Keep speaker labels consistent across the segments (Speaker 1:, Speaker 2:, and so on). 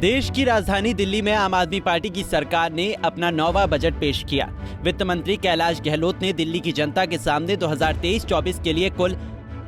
Speaker 1: देश की राजधानी दिल्ली में आम आदमी पार्टी की सरकार ने अपना 9वां बजट पेश किया। वित्त मंत्री कैलाश गहलोत ने दिल्ली की जनता के सामने 2023-24 के लिए कुल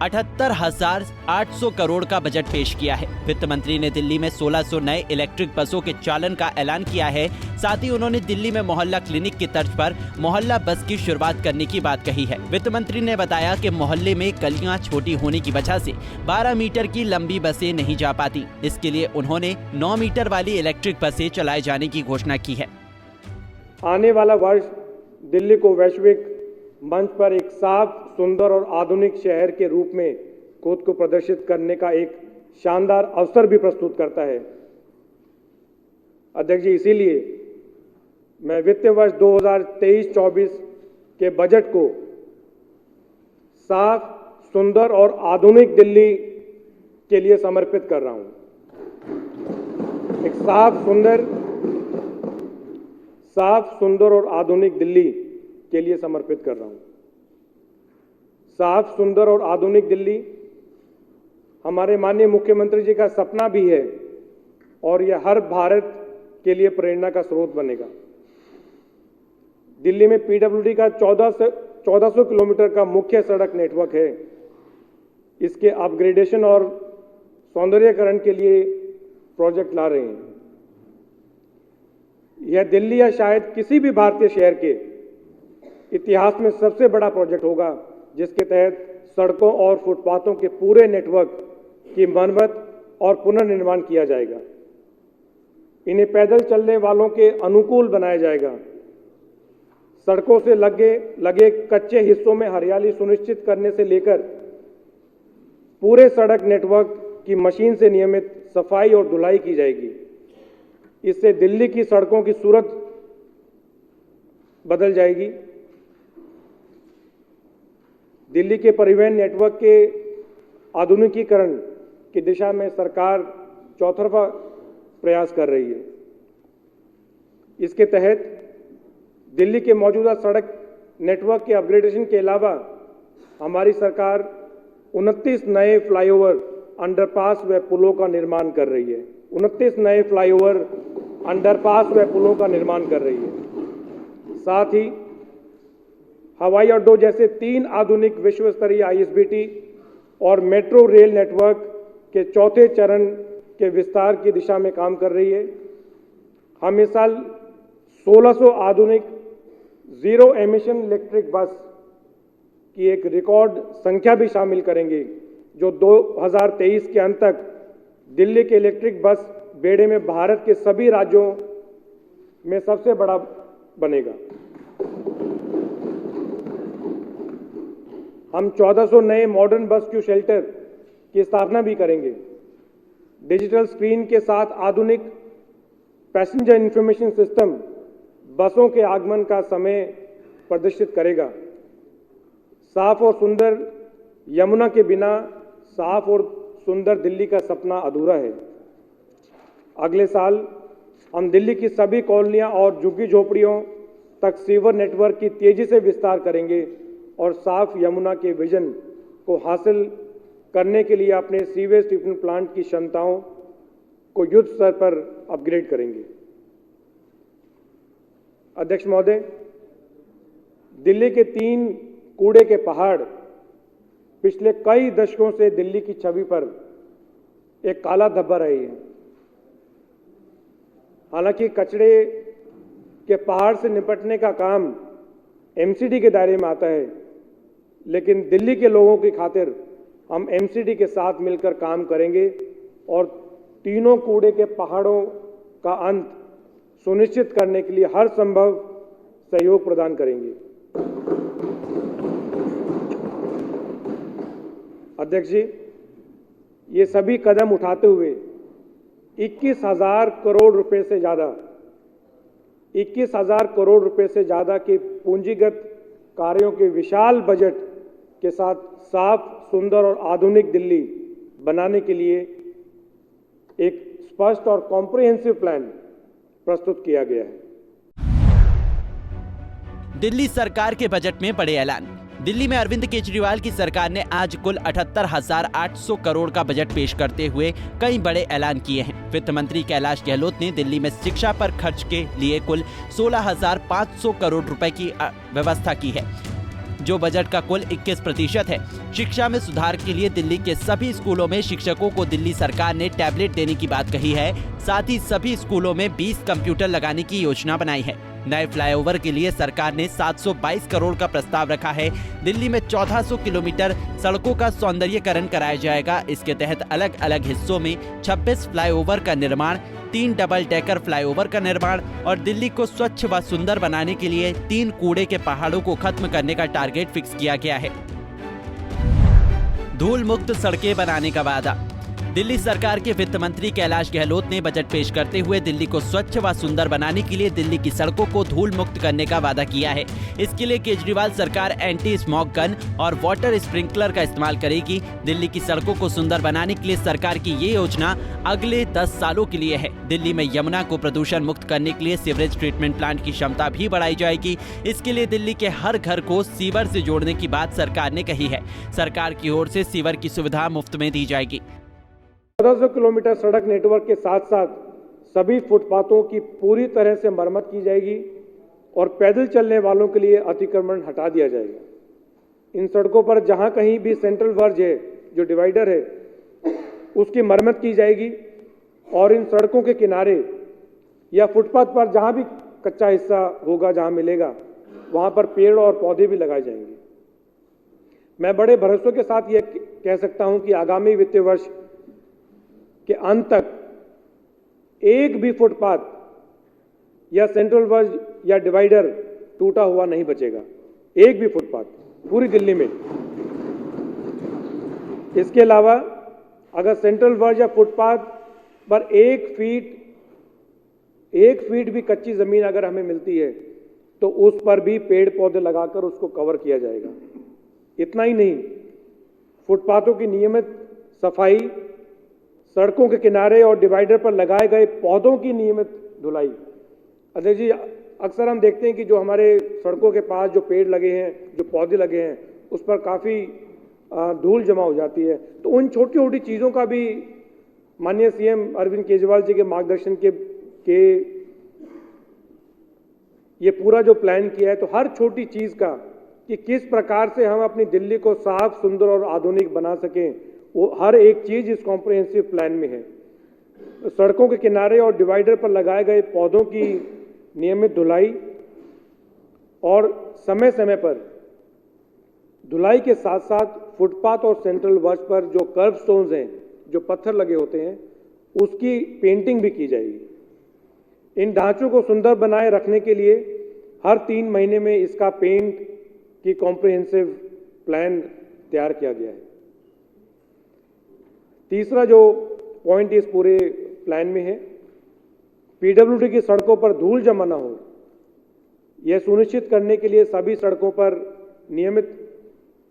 Speaker 1: 78,800 करोड़ का बजट पेश किया है। वित्त मंत्री ने दिल्ली में 1600 नए इलेक्ट्रिक बसों के चालन का ऐलान किया है। साथ ही उन्होंने दिल्ली में मोहल्ला क्लिनिक की तर्ज पर मोहल्ला बस की शुरुआत करने की बात कही है। वित्त मंत्री ने बताया कि मोहल्ले में गलियां छोटी होने की वजह से 12 मीटर की लंबी बसें नहीं जा पाती। इसके लिए उन्होंने 9 मीटर वाली इलेक्ट्रिक बसें चलाए जाने की घोषणा की है।
Speaker 2: आने वाला वर्ष दिल्ली को वैश्विक मंच पर एक साफ, सुंदर और आधुनिक शहर के रूप में खुद को प्रदर्शित करने का एक शानदार अवसर भी प्रस्तुत करता है। अध्यक्ष जी, इसीलिए मैं वित्त वर्ष 2023-24 के बजट को साफ, सुंदर और आधुनिक दिल्ली के लिए समर्पित कर रहा हूं। एक साफ, सुंदर और आधुनिक दिल्ली के लिए समर्पित कर रहा हूं। साफ, सुंदर और आधुनिक दिल्ली हमारे माननीय मुख्यमंत्री जी का सपना भी है और यह हर भारत के लिए प्रेरणा का स्रोत बनेगा। दिल्ली में पीडब्ल्यूडी का 1400 किलोमीटर का मुख्य सड़क नेटवर्क है। इसके अपग्रेडेशन और सौंदर्यीकरण के लिए प्रोजेक्ट ला रहे हैं। यह दिल्ली या शायद किसी भी भारतीय शहर के इतिहास में सबसे बड़ा प्रोजेक्ट होगा, जिसके तहत सड़कों और फुटपाथों के पूरे नेटवर्क की मरम्मत और पुनर्निर्माण किया जाएगा। इन्हें पैदल चलने वालों के अनुकूल बनाया जाएगा। सड़कों से लगे कच्चे हिस्सों में हरियाली सुनिश्चित करने से लेकर पूरे सड़क नेटवर्क की मशीन से नियमित सफाई और धुलाई की जाएगी। इससे दिल्ली की सड़कों की सूरत बदल जाएगी। दिल्ली के परिवहन नेटवर्क के आधुनिकीकरण की दिशा में सरकार चौतरफा प्रयास कर रही है। इसके तहत दिल्ली के मौजूदा सड़क नेटवर्क के अपग्रेडेशन के अलावा हमारी सरकार 29 नए फ्लाईओवर, अंडरपास व पुलों का निर्माण कर रही है। 29 नए फ्लाईओवर, अंडरपास व पुलों का निर्माण कर रही है। साथ ही हवाई अड्डों जैसे 3 आधुनिक विश्व स्तरीय ISBT और मेट्रो रेल नेटवर्क के चौथे चरण के विस्तार की दिशा में काम कर रही है। हम इस साल 1600 आधुनिक जीरो एमिशन इलेक्ट्रिक बस की एक रिकॉर्ड संख्या भी शामिल करेंगे, जो 2023 के अंत तक दिल्ली के इलेक्ट्रिक बस बेड़े में भारत के सभी राज्यों में सबसे बड़ा बनेगा। हम 1400 नए मॉडर्न बस क्यू शेल्टर की स्थापना भी करेंगे। डिजिटल स्क्रीन के साथ आधुनिक पैसेंजर इंफॉर्मेशन सिस्टम बसों के आगमन का समय प्रदर्शित करेगा। साफ और सुंदर यमुना के बिना साफ और सुंदर दिल्ली का सपना अधूरा है। अगले साल हम दिल्ली की सभी कॉलोनियां और झुग्गी झोपड़ियों तक सीवर नेटवर्क की तेजी से विस्तार करेंगे और साफ यमुना के विजन को हासिल करने के लिए अपने सीवेज ट्रीटमेंट प्लांट की क्षमताओं को युद्ध स्तर पर अपग्रेड करेंगे। अध्यक्ष महोदय, दिल्ली के 3 कूड़े के पहाड़ पिछले कई दशकों से दिल्ली की छवि पर एक काला धब्बा रहे हैं। हालांकि कचरे के पहाड़ से निपटने का काम MCD के दायरे में आता है, लेकिन दिल्ली के लोगों की खातिर हम MCD के साथ मिलकर काम करेंगे और तीनों कूड़े के पहाड़ों का अंत सुनिश्चित करने के लिए हर संभव सहयोग प्रदान करेंगे। अध्यक्ष जी, ये सभी कदम उठाते हुए 21,000 करोड़ रुपए से ज्यादा के पूंजीगत कार्यों के विशाल बजट के साथ साफ, सुंदर और आधुनिक दिल्ली बनाने के लिए एक स्पष्ट और कॉम्प्रिहेंसिव प्लान प्रस्तुत किया गया है।
Speaker 1: दिल्ली सरकार के बजट में बड़े ऐलान। दिल्ली में अरविंद केजरीवाल की सरकार ने आज कुल 78,800 करोड़ का बजट पेश करते हुए कई बड़े ऐलान किए हैं। वित्त मंत्री कैलाश गहलोत ने दिल्ली में शिक्षा पर खर्च के लिए कुल 16,500 करोड़ रुपए की व्यवस्था की है, जो बजट का कुल 21% है। शिक्षा में सुधार के लिए दिल्ली के सभी स्कूलों में शिक्षकों को दिल्ली सरकार ने टैबलेट देने की बात कही है। साथ ही सभी स्कूलों में 20 कंप्यूटर लगाने की योजना बनाई है। नए फ्लाईओवर के लिए सरकार ने 722 करोड़ का प्रस्ताव रखा है। दिल्ली में 1400 किलोमीटर सड़कों का सौंदर्यीकरण कराया जाएगा। इसके तहत अलग अलग हिस्सों में 26 फ्लाईओवर का निर्माण, 3 डबल डेकर फ्लाईओवर का निर्माण और दिल्ली को स्वच्छ व सुंदर बनाने के लिए 3 कूड़े के पहाड़ों को खत्म करने का टारगेट फिक्स किया गया है। धूल मुक्त सड़कें बनाने का वादा। दिल्ली सरकार के वित्त मंत्री कैलाश गहलोत ने बजट पेश करते हुए दिल्ली को स्वच्छ व सुंदर बनाने के लिए दिल्ली की सड़कों को धूल मुक्त करने का वादा किया है। इसके लिए केजरीवाल सरकार एंटी स्मॉग गन और वाटर स्प्रिंकलर का इस्तेमाल करेगी। दिल्ली की सड़कों को सुंदर बनाने के लिए सरकार की ये योजना अगले 10 सालों के लिए है। दिल्ली में यमुना को प्रदूषण मुक्त करने के लिए सीवरेज ट्रीटमेंट प्लांट की क्षमता भी बढ़ाई जाएगी। इसके लिए दिल्ली के हर घर को सीवर से जोड़ने की बात सरकार ने कही है। सरकार की ओर से सीवर की सुविधा मुफ्त में दी जाएगी।
Speaker 2: 1400 किलोमीटर सड़क नेटवर्क के साथ साथ सभी फुटपाथों की पूरी तरह से मरम्मत की जाएगी और पैदल चलने वालों के लिए अतिक्रमण हटा दिया जाएगा। इन सड़कों पर जहां कहीं भी सेंट्रल वर्ज है, जो डिवाइडर है, उसकी मरम्मत की जाएगी और इन सड़कों के किनारे या फुटपाथ पर जहां भी कच्चा हिस्सा होगा, जहां मिलेगा, वहां पर पेड़ और पौधे भी लगाए जाएंगे। मैं बड़े भरोसे के साथ यह कह सकता हूं कि आगामी वित्तीय वर्ष के अंत तक एक भी फुटपाथ या सेंट्रल वर्ज या डिवाइडर टूटा हुआ नहीं बचेगा। एक भी फुटपाथ पूरी दिल्ली में। इसके अलावा अगर सेंट्रल वर्ज या फुटपाथ पर 1 फीट भी कच्ची जमीन अगर हमें मिलती है तो उस पर भी पेड़ पौधे लगाकर उसको कवर किया जाएगा। इतना ही नहीं, फुटपाथों की नियमित सफाई, सड़कों के किनारे और डिवाइडर पर लगाए गए पौधों की नियमित धुलाई। अध्यक्ष जी, अक्सर हम देखते हैं कि जो हमारे सड़कों के पास जो पेड़ लगे हैं, जो पौधे लगे हैं, उस पर काफ़ी धूल जमा हो जाती है। तो उन छोटी छोटी चीज़ों का भी माननीय सीएम अरविंद केजरीवाल जी के मार्गदर्शन के ये पूरा जो प्लान किया है, तो हर छोटी चीज़ का कि किस प्रकार से हम अपनी दिल्ली को साफ, सुंदर और आधुनिक बना सकें, वो हर एक चीज इस कॉम्प्रिहेंसिव प्लान में है। तो सड़कों के किनारे और डिवाइडर पर लगाए गए पौधों की नियमित धुलाई और समय समय पर धुलाई के साथ साथ फुटपाथ और सेंट्रल वर्ज पर जो कर्व स्टोन्स हैं, जो पत्थर लगे होते हैं, उसकी पेंटिंग भी की जाएगी। इन ढांचों को सुंदर बनाए रखने के लिए हर 3 महीने में इसका पेंट की कॉम्प्रिहेंसिव प्लान तैयार किया गया है। तीसरा जो पॉइंट इस पूरे प्लान में है, पीडब्ल्यूडी की सड़कों पर धूल जमा न हो, यह सुनिश्चित करने के लिए सभी सड़कों पर नियमित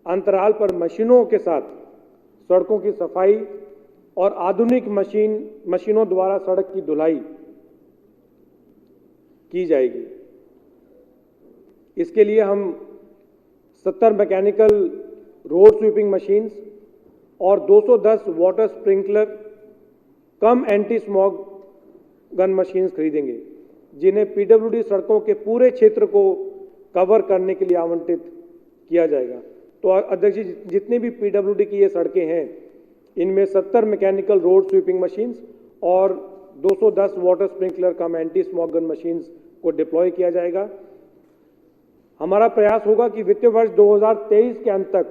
Speaker 2: अंतराल पर मशीनों के साथ सड़कों की सफाई और आधुनिक मशीनों द्वारा सड़क की धुलाई की जाएगी। इसके लिए हम 70 मैकेनिकल रोड स्वीपिंग मशीन्स और 210 वाटर स्प्रिंकलर कम एंटी स्मॉग गन मशीन्स खरीदेंगे, जिन्हें पीडब्ल्यूडी सड़कों के पूरे क्षेत्र को कवर करने के लिए आवंटित किया जाएगा। तो अध्यक्ष जी, जितनी भी पीडब्ल्यूडी की ये सड़कें हैं, इनमें 70 मैकेनिकल रोड स्वीपिंग मशीन्स और 210 वाटर स्प्रिंकलर कम एंटी स्मॉग गन मशीन्स को डिप्लॉय किया जाएगा। हमारा प्रयास होगा कि वित्तीय वर्ष 2023 के अंत तक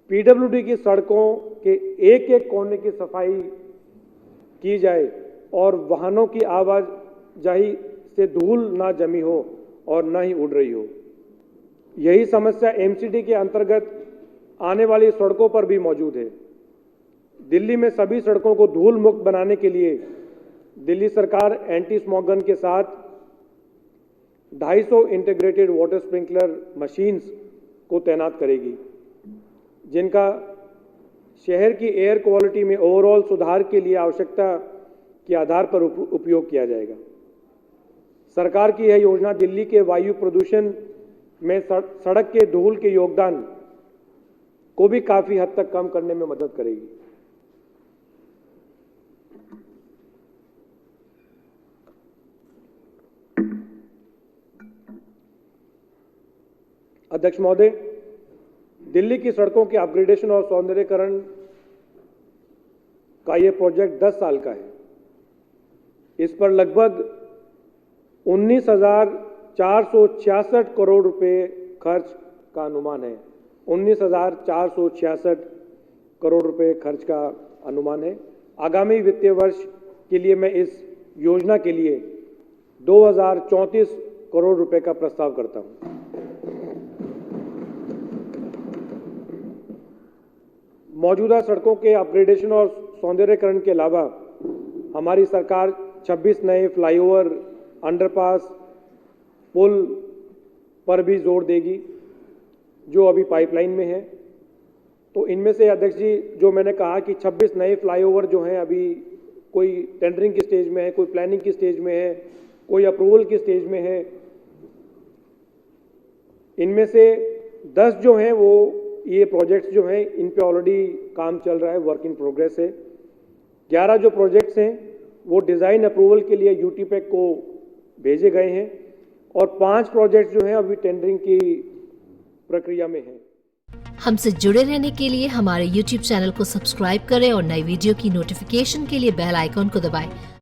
Speaker 2: पीडब्ल्यूडी की सड़कों के एक एक कोने की सफाई की जाए और वाहनों की आवाजाही से धूल ना जमी हो और न ही उड़ रही हो। यही समस्या एमसीडी के अंतर्गत आने वाली सड़कों पर भी मौजूद है। दिल्ली में सभी सड़कों को धूल मुक्त बनाने के लिए दिल्ली सरकार एंटी स्मॉग गन के साथ 250 इंटीग्रेटेड वाटर स्प्रिंकलर मशीन्स को तैनात करेगी, जिनका शहर की एयर क्वालिटी में ओवरऑल सुधार के लिए आवश्यकता के आधार पर उपयोग किया जाएगा। सरकार की यह योजना दिल्ली के वायु प्रदूषण में सड़क के धूल के योगदान को भी काफी हद तक कम करने में मदद करेगी। अध्यक्ष महोदय, दिल्ली की सड़कों के अपग्रेडेशन और सौंदर्यीकरण का ये प्रोजेक्ट 10 साल का है। इस पर लगभग 19,466 करोड़ रुपए खर्च का अनुमान है। 19,466 करोड़ रुपए खर्च का अनुमान है। आगामी वित्तीय वर्ष के लिए मैं इस योजना के लिए 2,034 करोड़ रुपए का प्रस्ताव करता हूं। मौजूदा सड़कों के अपग्रेडेशन और सौंदर्यीकरण के अलावा हमारी सरकार 26 नए फ्लाईओवर, अंडरपास, पुल पर भी जोर देगी जो अभी पाइपलाइन में है। तो इनमें से अध्यक्ष जी, जो मैंने कहा कि 26 नए फ्लाईओवर जो हैं अभी कोई टेंडरिंग की स्टेज में है, कोई प्लानिंग की स्टेज में है, कोई अप्रूवल की स्टेज में है। इनमें से 10 जो हैं वो ये प्रोजेक्ट्स जो हैं इन पे ऑलरेडी काम चल रहा है, वर्क इन प्रोग्रेस है। 11 जो प्रोजेक्ट्स हैं वो डिज़ाइन अप्रूवल के लिए यूटीपैक को भेजे गए हैं और 5 प्रोजेक्ट्स जो हैं अभी टेंडरिंग की प्रक्रिया में हैं।
Speaker 3: हमसे जुड़े रहने के लिए हमारे YouTube चैनल को सब्सक्राइब करें और नई वीडियो की नोटिफिकेशन के लिए बेल आइकॉन को दबाएं।